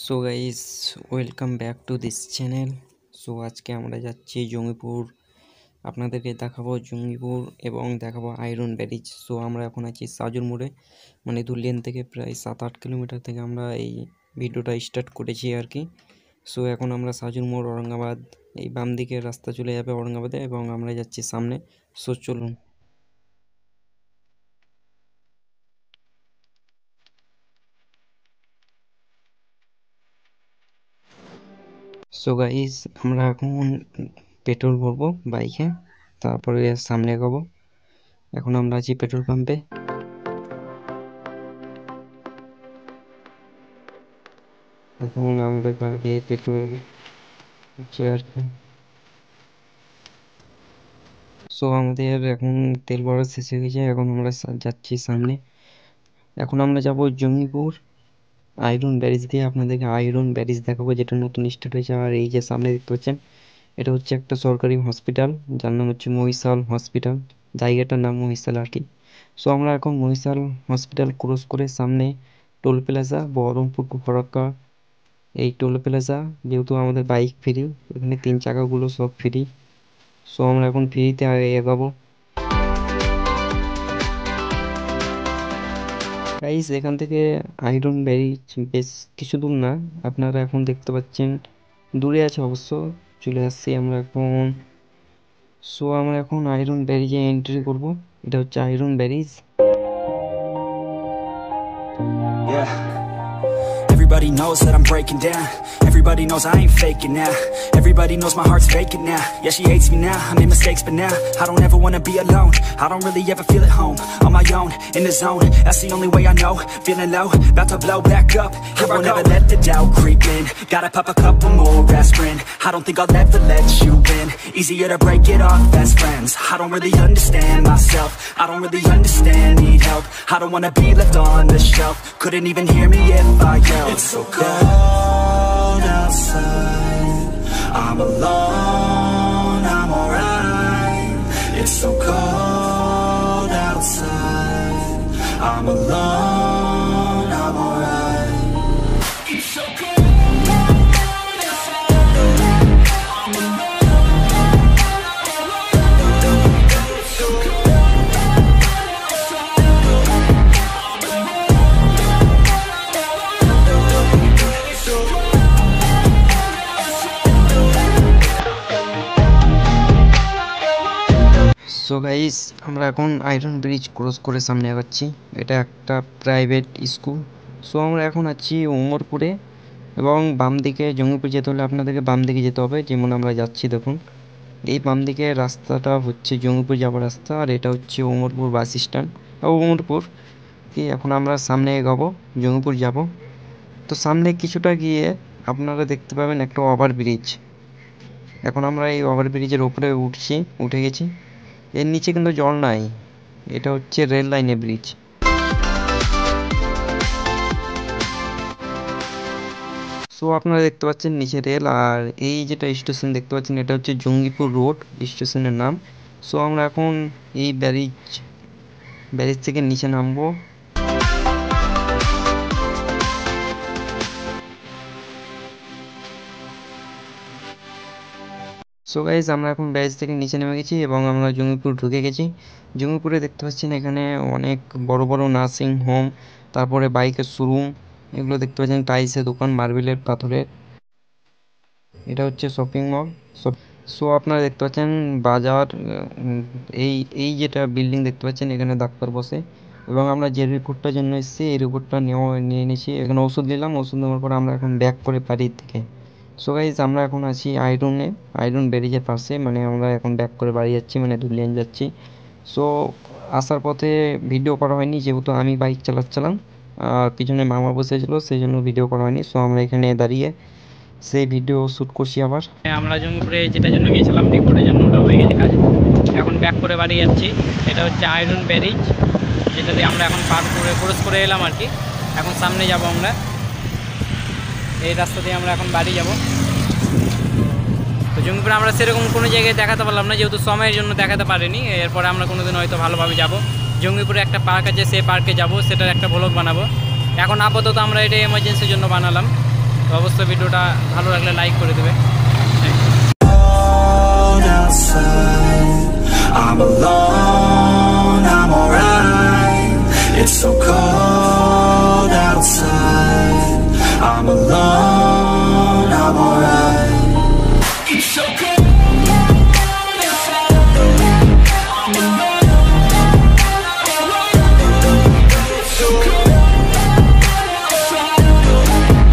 So guys, welcome back to this channel. So আজকে আমরা যাচ্ছি জঙ্গিপুর। আপনাদেরকে দেখাবো জঙ্গিপুর এবং দেখাবো আয়রন ব্যারিজ। সো আমরা এখন আছি সাজুর মোড়ে, মানে ধুলিয়ান থেকে প্রায় 7-8 কিলোমিটার থেকে আমরা এই ভিডিওটা স্টার্ট করেছি আর কি। সো এখন আমরা সাজুর মোড়, ঔরঙ্গাবাদ, এই বাম দিকের রাস্তা চলে যাবে ঔরঙ্গাবাদে এবং আমরা যাচ্ছি সামনে। সো চলুন। সো গাইস, আমরা এখন পেট্রোল ভরবো বাইকে, তারপরে সামনে এগোবো। এখন আমরা আছি পেট্রোল পাম্পে। এখন আমরা বাইকে পেট্রোল আর কি। সো আমাদের এখন তেল ভরা শেষ হয়ে গেছে, এখন আমরা যাচ্ছি সামনে। এখন আমরা যাব জঙ্গিপুর আয়রন ব্যারিজ দিয়ে। আপনাদেরকে আয়রন ব্যারিজ দেখাবো, যেটা নতুন স্টার্ট হয়েছে। আর এই যে সামনে দেখতে পাচ্ছেন, এটা হচ্ছে একটা সরকারি হসপিটাল, যার নাম হচ্ছে মহিশাল হসপিটাল। জায়গাটার নাম মহিশাল আর কি। সো আমরা এখন মহিশাল হসপিটাল ক্রস করে সামনে toll plaza Baharampur to Farakka, এই টোল প্লাজা। যেহেতু আমাদের বাইক ফ্রি, এখানে 3 চাকাগুলো সব ফ্রি। সো আমরা এখন ফ্রিতে এগাবো। গাইস, এখান থেকে আয়রন ব্যারিজ বেশ কিছু দূর না, আপনারা এখন দেখতে পাচ্ছেন, দূরে আছে অবশ্য। চলে আসছি আমরা এখন। সো আমরা এখন আয়রন ব্যারিজে এন্ট্রি করব। এটা হচ্ছে iron berries. Everybody knows that I'm breaking down. Everybody knows I ain't faking now. Everybody knows my heart's vacant now. Yeah, she hates me now, I made mistakes but now I don't ever wanna be alone. I don't really ever feel at home. On my own, in the zone, that's the only way I know. Feeling low, about to blow back up. I won't ever let the doubt creep in. Gotta pop a couple more aspirin. I don't think I'll ever let you in. Easier to break it off best friends. I don't really understand myself. I don't really understand, need help. I don't wanna be left on the shelf. Couldn't even hear me if I yelled. It's so cold outside, I'm alone, I'm alright. It's so cold outside, I'm alone, I'm alright. It's so cold. So guys, আমরা এখন iron bridge cross করে সামনে এগোচ্ছি। এটা একটা private school. So আমরা এখন আছি ওমরপুরে, এবং বাম দিকে জঙ্গিপুর যেতে হলে আপনাদেরকে বাম দিকে যেতে হবে। যেমন আমরা যাচ্ছি, দেখুন এই বাম দিকে রাস্তাটা হচ্ছে জঙ্গিপুর যাওয়ার রাস্তা, আর এটা হচ্ছে ওমরপুর বাস স্ট্যান্ড। ওমরপুর কি, এখন আমরা সামনে এগোবো, জঙ্গিপুর যাব। তো সামনে কিছুটা গিয়ে আপনারা দেখতে পাবেন একটা ওভার ব্রিজ। এখন আমরা এই ওভার ব্রিজের উপরে উঠে গেছি। এর নিচে কিন্তু জল নাই, এটা হচ্ছে রেল লাইনের ব্রিজ। সো আপনারা দেখতে পাচ্ছেন নিচে রেল, আর এই যেটা স্টেশন দেখতে পাচ্ছেন, এটা হচ্ছে জঙ্গিপুর রোড স্টেশনের নাম। সো আমরা এখন এই ব্যারিজ থেকে নিচে নামবো। সো গাইজ, আমরা এখন ব্যারিজ থেকে নিচে নেমে গেছি এবং আমরা জঙ্গিপুর ঢুকে গেছি। জঙ্গিপুরে দেখতে পাচ্ছেন এখানে অনেক বড় বড় নার্সিং হোম, তারপরে বাইকের শোরুম, এগুলো দেখতে পাচ্ছেন। টাইলসের দোকান, মার্বেলের, পাথরের। এটা হচ্ছে শপিং মল। সো আপনারা দেখতে পাচ্ছেন বাজার। এই এই যেটা বিল্ডিং দেখতে পাচ্ছেন, এখানে ডাক্তার বসে। এবং আমরা যে রিপোর্টটার জন্য এসেছি, এই রিপোর্টটা নিয়ে নিয়েছি। এখানে ওষুধ নিলাম, ওষুধ নেওয়ার পর আমরা এখন ব্যাক করে বাড়ির দিকে। সো গাইজ, আমরা এখন আছি আয়রন ব্যারিজের পাশে, মানে আমরা এখন ব্যাক করে বাড়ি যাচ্ছি, মানে ধুলিয়ান যাচ্ছি। সো আসার পথে ভিডিও করা হয়নি, যেহেতু আমি বাইক চালাচ্ছিলাম, পিছনে মামা বসেছিল, সেই জন্য ভিডিও করা হয়নি। সো আমরা এখানে দাঁড়িয়ে সেই ভিডিও শ্যুট করছি আবার। আমরা জঙ্গিপুরে যেটার জন্য গিয়েছিলাম রিপোর্টের জন্য, ওটা হয়ে গেছে কাজ। এখন ব্যাক করে বাড়ি যাচ্ছি। এটা হচ্ছে আয়রন ব্যারিজ, যেটা দিয়ে আমরা এখন ক্রস করে এলাম আর কি। এখন সামনে যাব আমরা, এই রাস্তা দিয়ে আমরা এখন বাড়ি যাব। তো জঙ্গিপুরে আমরা সেরকম কোনো জায়গায় দেখাতে পারলাম না, যেহেতু সময়ের জন্য দেখাতে পারিনি। এরপরে আমরা কোনোদিন হয়তো ভালোভাবে যাব। জঙ্গিপুরে একটা পার্ক আছে, সেই পার্কে যাব, সেটার একটা ব্লগ বানাবো। এখন আপাতত আমরা এটা এমার্জেন্সির জন্য বানালাম। তো অবশ্যই ভিডিওটা ভালো লাগলে লাইক করে দেবে।